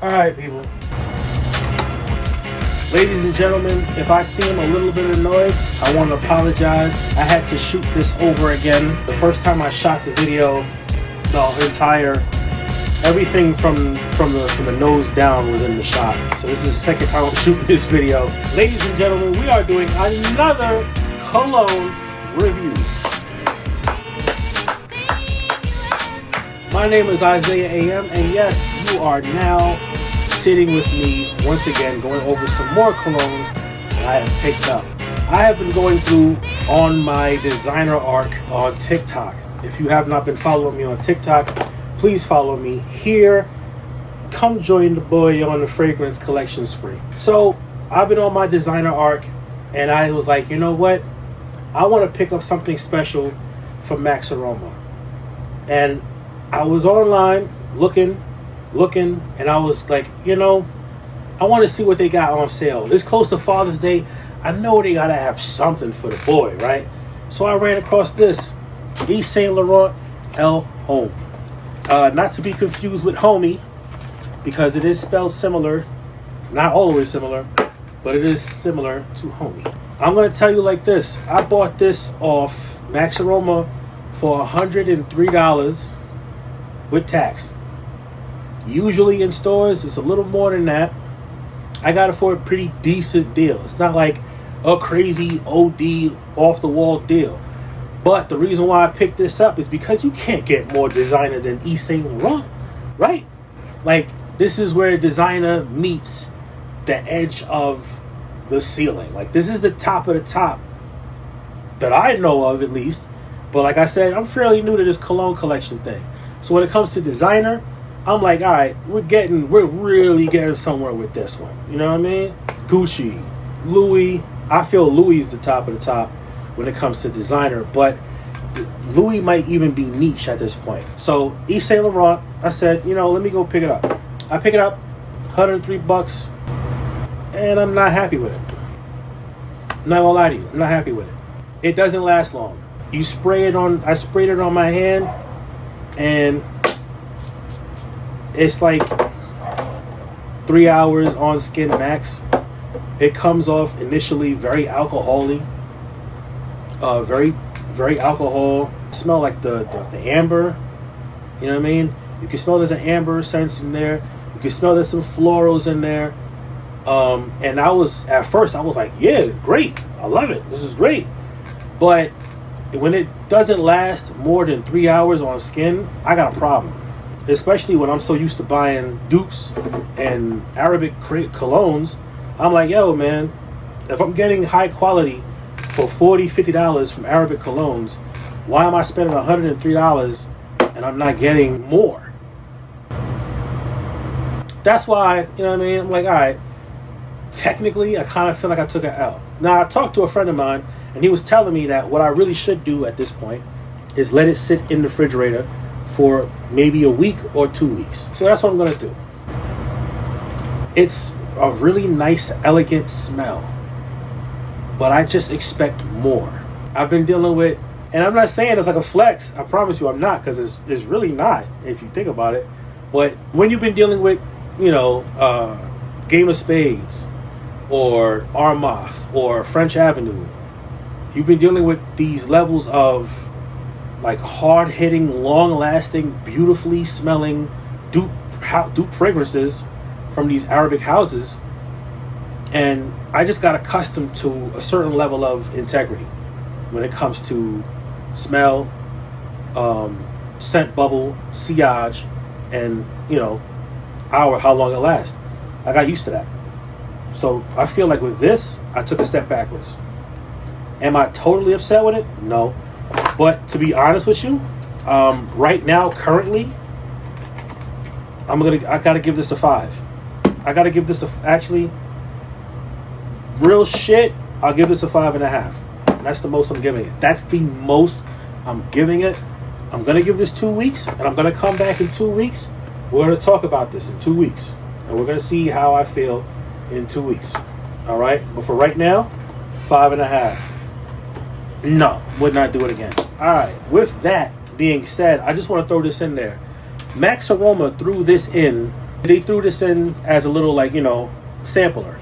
Alright, people. Ladies and gentlemen, if I seem a little bit annoyed, I want to apologize. I had to shoot this over again. The first time I shot the video, the entire, everything from the nose down was in the shot. So this is the second time I'm shooting this video. Ladies and gentlemen, we are doing another Cologne review. My name is Isaiah AM, and yes, you are now sitting with me once again, going over some more colognes that I have picked up. I have been going through on my designer arc on TikTok. If you have not been following me on TikTok, please follow me here. Come join the boy on the fragrance collection spree. So I've been on my designer arc, and I was like, you know what? I want to pick up something special from Max Aroma. And I was online looking, and I was like, you know, I want to see what they got on sale. It's close to Father's Day. I know they gotta have something for the boy, right? So I ran across this Yves Saint Laurent El Home. Not to be confused with Homie, because it is spelled similar, not always similar, but it is similar to Homie. I'm gonna tell you like this: I bought this off Max Aroma for $103 with tax. Usually in stores, it's a little more than that. I got it for a pretty decent deal. It's not like a crazy OD off the wall deal. But the reason why I picked this up is because you can't get more designer than Yves Saint Laurent, right? Like, this is where designer meets the edge of the ceiling. Like, this is the top of the top that I know of, at least. But like I said, I'm fairly new to this cologne collection thing. So when it comes to designer, I'm like, all right, we're really getting somewhere with this one. You know what I mean? Gucci, Louis. I feel Louis is the top of the top when it comes to designer, but Louis might even be niche at this point. So Yves Saint Laurent, I said, you know, let me go pick it up. I pick it up, $103, and I'm not happy with it. I'm not gonna lie to you, I'm not happy with it. It doesn't last long. You spray it on, I sprayed it on my hand, and it's like 3 hours on skin max. It comes off initially very alcoholic, very alcohol. Smell like the amber. You know what I mean? You can smell there's an amber sense in there. You can smell there's some florals in there. And at first I was like, yeah, great. I love it. This is great. But when it doesn't last more than 3 hours on skin, I got a problem. Especially when I'm so used to buying dupes and Arabic colognes. I'm like, yo, man, if I'm getting high quality for $40, $50 from Arabic colognes, why am I spending $103 and I'm not getting more? That's why, you know what I mean? I'm like, all right, technically, I kind of feel like I took an L. Now, I talked to a friend of mine, and he was telling me that what I really should do at this point is let it sit in the refrigerator for maybe a week or 2 weeks. So that's what I'm gonna do. It's a really nice, elegant smell, but I just expect more. I've been dealing with, and I'm not saying it's like a flex, I promise you I'm not, because it's really not, if you think about it. But when you've been dealing with, you know, Game of Spades, or Armoth, or French Avenue, you've been dealing with these levels of like hard-hitting, long-lasting, beautifully smelling dupe fragrances from these Arabic houses, and I just got accustomed to a certain level of integrity when it comes to smell, scent bubble, sillage, and, you know, how long it lasts. I got used to that. So I feel like with this, I took a step backwards. Am I totally upset with it? No. But to be honest with you, right now, currently, I gotta give this a 5. I gotta give this actually, real shit, I'll give this a 5.5. That's the most I'm giving it. That's the most I'm giving it. I'm gonna give this 2 weeks, and I'm gonna come back in 2 weeks. We're gonna talk about this in 2 weeks, and we're gonna see how I feel in 2 weeks. All right, but for right now, 5.5. No, would not do it again. All right, with that being said, I just want to throw this in there. Max Aroma threw this in They threw this in as a little, like, sampler.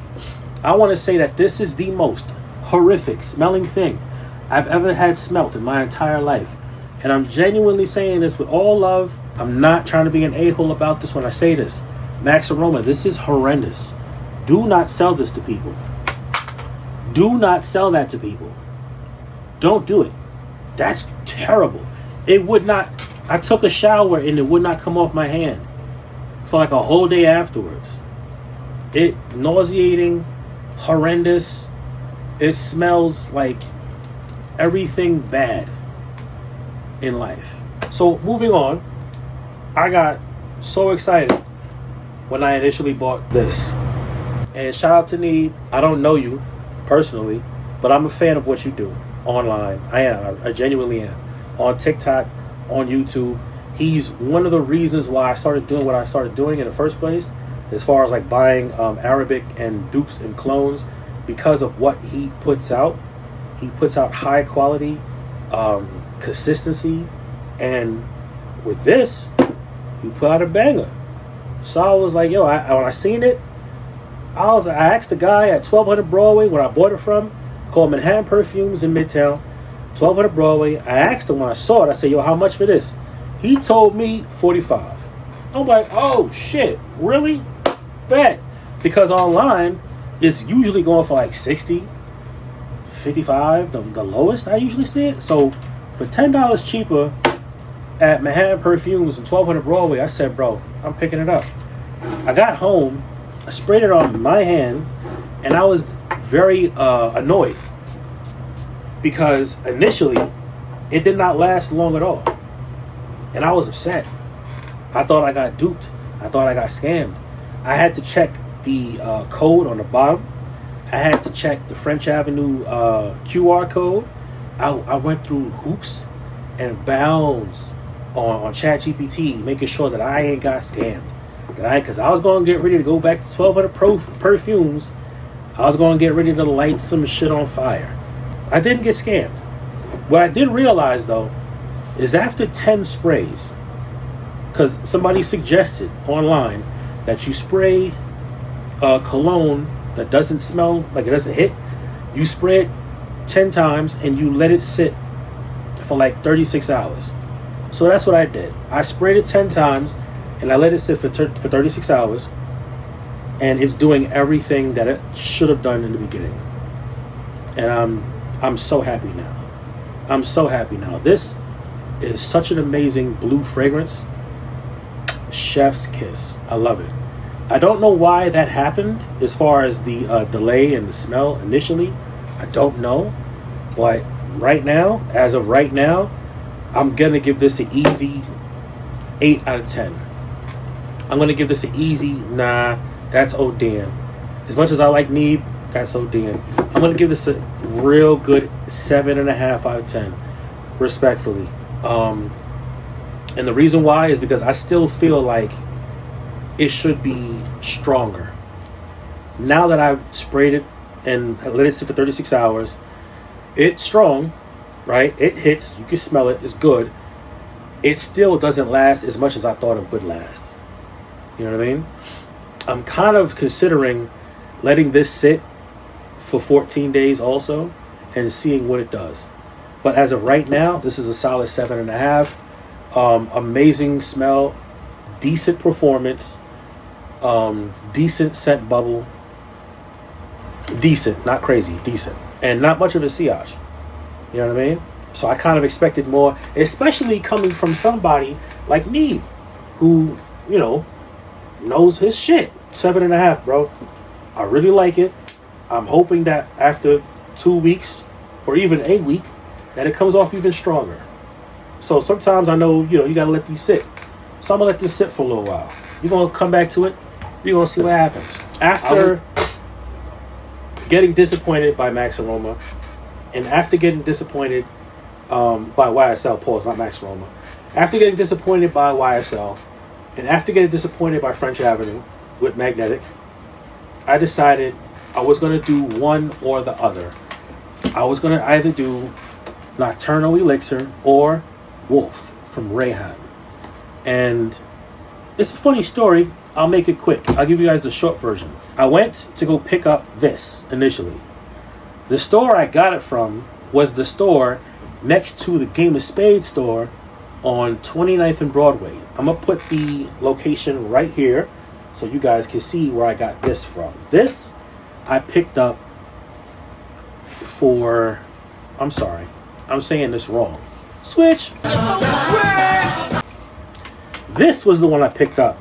I want to say that this is the most horrific smelling thing I've ever had smelt in my entire life. And I'm genuinely saying this with all love. I'm not trying to be an a-hole about this when I say this. Max Aroma, this is horrendous. Do not sell this to people. Do not sell that to people. Don't do it. That's terrible. It would not. I took a shower and it would not come off my hand for like a whole day afterwards. It nauseating, horrendous. It smells like everything bad in life. So moving on, I got so excited when I initially bought this. And shout out to Need. I don't know you personally, but I'm a fan of what you do online. I am. I genuinely am. On TikTok, on YouTube. He's one of the reasons why I started doing what I started doing in the first place, as far as like buying Arabic and dupes and clones, because of what he puts out. He puts out high quality, consistency, and with this, he put out a banger. So I was like, yo, when I seen it, I asked the guy at 1200 Broadway where I bought it from, called Manhattan Perfumes in Midtown, 1200 Broadway. I asked him when I saw it, I said, yo, how much for this? He told me $45. I'm like, oh shit, really? Bet. Because online, it's usually going for like 60, 55, the lowest I usually see it. So for $10 cheaper at Manhattan Perfumes and 1200 Broadway, I said, bro, I'm picking it up. I got home, I sprayed it on my hand, and I was very annoyed because initially it did not last long at all. And I was upset. I thought I got duped. I thought I got scammed. I had to check the code on the bottom. I had to check the French Avenue QR code. I went through hoops and bounds on ChatGPT, making sure that I ain't got scammed. Because I was going to get ready to go back to 1200 perfumes. I was going to get ready to light some shit on fire. I didn't get scammed. What I did realize, though, is after 10 sprays, because somebody suggested online that you spray cologne that doesn't smell, like it doesn't hit, you spray it 10 times and you let it sit for like 36 hours. So that's what I did. I sprayed it 10 times and I let it sit for 36 hours, and it's doing everything that it should have done in the beginning. And I'm so happy now. I'm so happy now. This is such an amazing blue fragrance. Chef's kiss. I love it. I don't know why that happened as far as the delay and the smell initially. I don't know. But right now, as of right now, I'm going to give this an easy 8 out of 10. I'm going to give this an easy, nah, that's Odan. As much as I like Neeb, that's Odan. I'm going to give this a real good 7.5 out of 10, respectfully. And the reason why is because I still feel like it should be stronger. Now that I've sprayed it and let it sit for 36 hours, it's strong, right? It hits, you can smell it, it's good. It still doesn't last as much as I thought it would last. You know what I mean? I'm kind of considering letting this sit for 14 days also and seeing what it does. But as of right now, this is a solid 7.5. Amazing smell, decent performance, decent scent bubble. Decent, not crazy, decent. And not much of a sillage. You know what I mean? So I kind of expected more, especially coming from somebody like me, who, you know, knows his shit. 7.5, bro. I really like it. I'm hoping that after 2 weeks or even a week, that it comes off even stronger. So sometimes I know, you know, you gotta let these sit. So I'm gonna let this sit for a little while. You're gonna come back to it. You're gonna see what happens. After getting disappointed by Max Aroma, and after getting disappointed by YSL, pause, not Max Aroma. After getting disappointed by YSL, and after getting disappointed by French Avenue with Magnetic, I decided I was going to do one or the other. I was going to either do Nocturno Elixir or Wolf from Rayhaan. And it's a funny story. I'll make it quick. I'll give you guys the short version. I went to go pick up this initially. The store I got it from was the store next to the Game of Spades store on 29th and Broadway. I'm going to put the location right here so you guys can see where I got this from. This I picked up for, I'm sorry, I'm saying this wrong. Switch. This was the one I picked up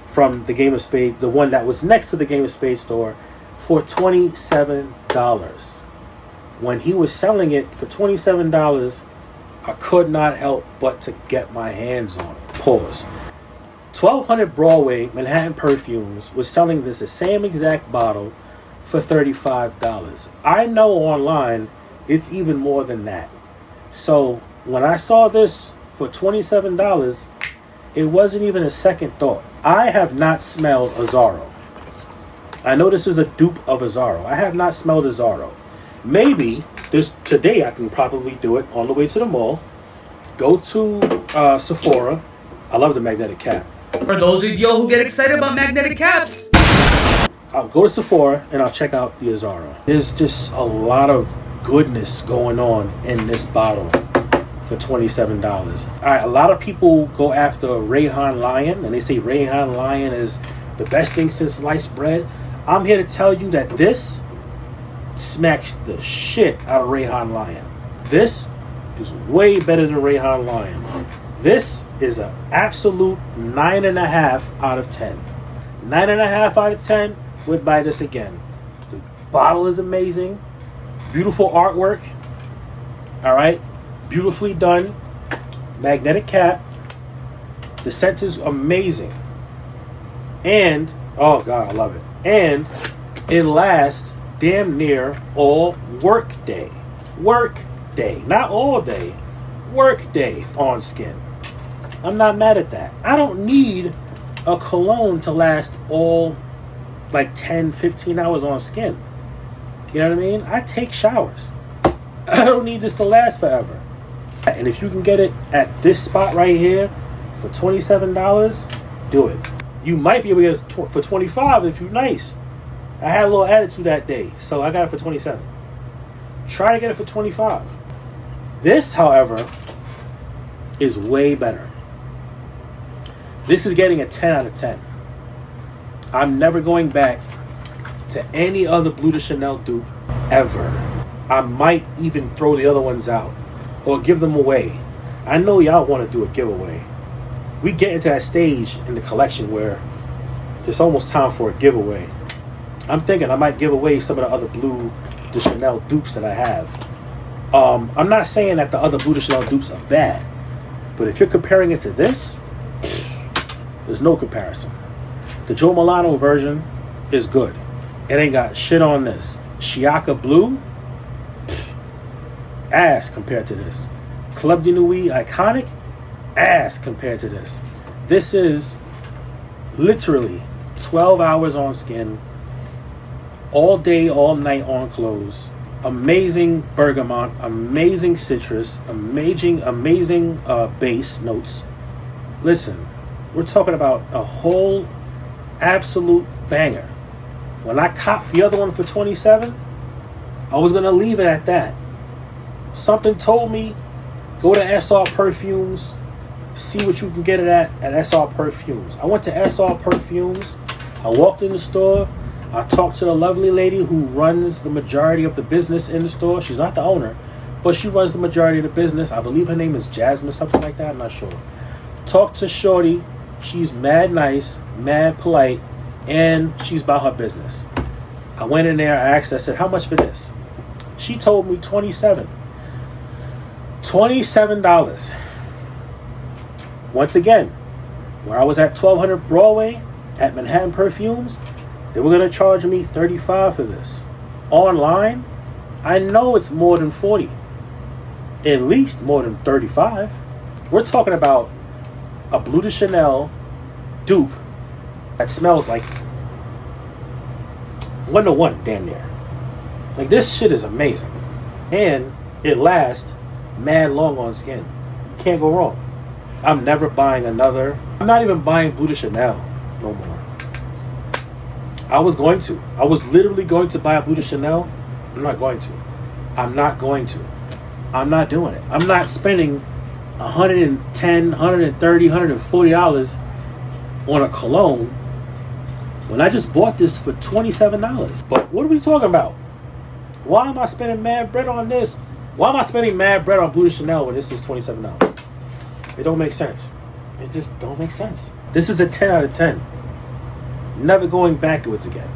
from the Game of Spades, the one that was next to the Game of Spades store, for $27. When he was selling it for $27, I could not help but to get my hands on it. Pause. 1200 Broadway Manhattan Perfumes was selling this the same exact bottle for $35. I know online it's even more than that. So when I saw this for $27, it wasn't even a second thought. I have not smelled Azzaro. I know this is a dupe of Azzaro. I have not smelled Azzaro. Maybe today I can probably do it on the way to the mall. Go to Sephora. I love the magnetic cap. For those of you who get excited about magnetic caps, I'll go to Sephora and I'll check out the Azzaro. There's just a lot of goodness going on in this bottle for $27. All right, a lot of people go after Rayhaan Lion and they say Rayhaan Lion is the best thing since sliced bread. I'm here to tell you that this smacks the shit out of Rayhaan Lion. This is way better than Rayhaan Lion. This is an absolute 9.5 out of 10. 9.5 out of 10 would buy this again. The bottle is amazing. Beautiful artwork. All right. Beautifully done. Magnetic cap. The scent is amazing. And, oh God, I love it. And it lasts damn near all work day. Work day. Not all day. Work day on skin. I'm not mad at that. I don't need a cologne to last all like 10, 15 hours on skin. You know what I mean? I take showers. I don't need this to last forever. And if you can get it at this spot right here for $27, do it. You might be able to get it for $25 if you're nice. I had a little attitude that day, so I got it for $27. Try to get it for $25. This, however, is way better. This is getting a 10 out of 10. I'm never going back to any other Bleu de Chanel dupe ever. I might even throw the other ones out or give them away. I know y'all want to do a giveaway. We get into that stage in the collection where it's almost time for a giveaway. I'm thinking I might give away some of the other Bleu de Chanel dupes that I have. I'm not saying that the other Bleu de Chanel dupes are bad, but if you're comparing it to this, there's no comparison. The Joe Milano version is good. It ain't got shit on this. Chiaka Blue, ass compared to this. Club de Nuit Iconic, ass compared to this. This is literally 12 hours on skin, all day, all night on clothes. Amazing bergamot, amazing citrus, amazing base notes. Listen, we're talking about a whole absolute banger. When I copped the other one for $27, I was gonna leave it at that. Something told me, go to SR Perfumes, see what you can get it at SR Perfumes. I went to SR Perfumes. I walked in the store. I talked to the lovely lady who runs the majority of the business in the store. She's not the owner, but she runs the majority of the business. I believe her name is Jasmine, something like that. I'm not sure. Talked to Shorty. She's mad nice, mad polite, and she's about her business. I went in there. I asked her, I said, how much for this? She told me $27. $27. Once again, where I was at 1200 Broadway at Manhattan Perfumes, they were going to charge me $35 for this. Online, I know it's more than $40. At least more than $35. We're talking about a Bleu de Chanel dupe that smells like 1-to-1 damn near. Like, this shit is amazing. And it lasts mad long on skin. You can't go wrong. I'm never buying another. I'm not even buying Bleu de Chanel. No more. I was going to. I was literally going to buy a Blue de Chanel. I'm not going to. I'm not going to. I'm not doing it. I'm not spending $110, $130, $140 on a cologne when I just bought this for $27. But what are we talking about? Why am I spending mad bread on this? Why am I spending mad bread on Blue de Chanel when this is $27? It don't make sense. It just don't make sense. This is a 10 out of 10. Never going backwards again.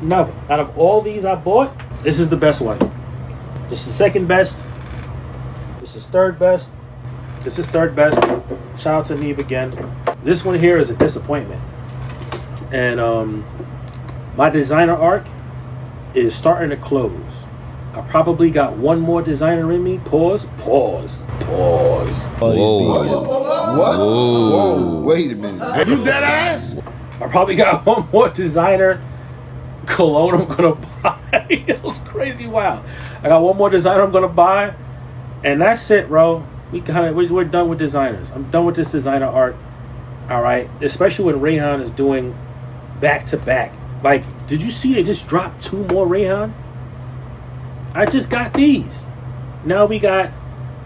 Never. Out of all these I bought, this is the best one. This is second best. This is third best. This is third best. Shout out to Neve again. This one here is a disappointment. And my designer arc is starting to close. I probably got one more designer in me. Pause. Whoa, wait a minute. You dead ass? I probably got one more designer cologne I'm gonna buy. It was crazy wild. I got one more designer I'm gonna buy, and that's it, bro. We're done with designers. I'm done with this designer art. All right, especially when Rayhaan is doing back to back. Like, did you see they just dropped 2 more Rayhaan? I just got these. Now we got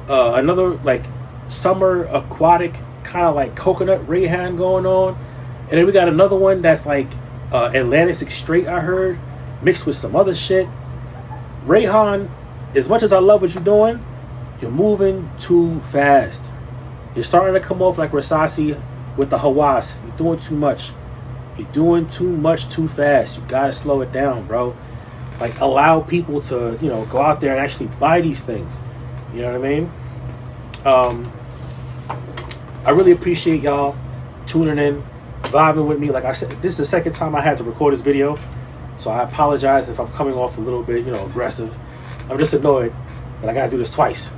another like summer aquatic kind of like coconut Rayhaan going on. And then we got another one that's like Atlantic straight, I heard, mixed with some other shit. Rayhaan, as much as I love what you're doing, you're moving too fast. You're starting to come off like Rasasi with the Hawass. You're doing too much. You're doing too much too fast. You gotta slow it down, bro. Like, allow people to, go out there and actually buy these things. You know what I mean? I really appreciate y'all tuning in, vibing with me. Like I said, this is the second time I had to record this video, so I apologize if I'm coming off a little bit, aggressive. I'm just annoyed that I gotta do this twice,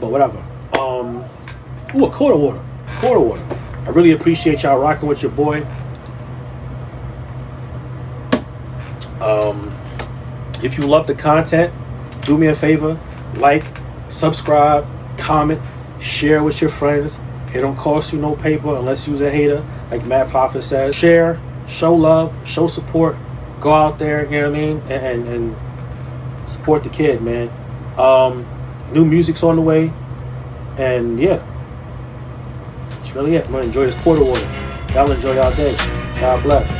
but whatever. Ooh, a quarter water. I really appreciate y'all rocking with your boy. If you love the content, do me a favor, like, subscribe, comment, share with your friends. It don't cost you no paper unless you're a hater, like Matt Hoffa says. Share, show love, show support. Go out there, you know what I mean, and support the kid, man. New music's on the way, and yeah, that's really it. I'm gonna enjoy this quarter water. Y'all enjoy y'all day. God bless.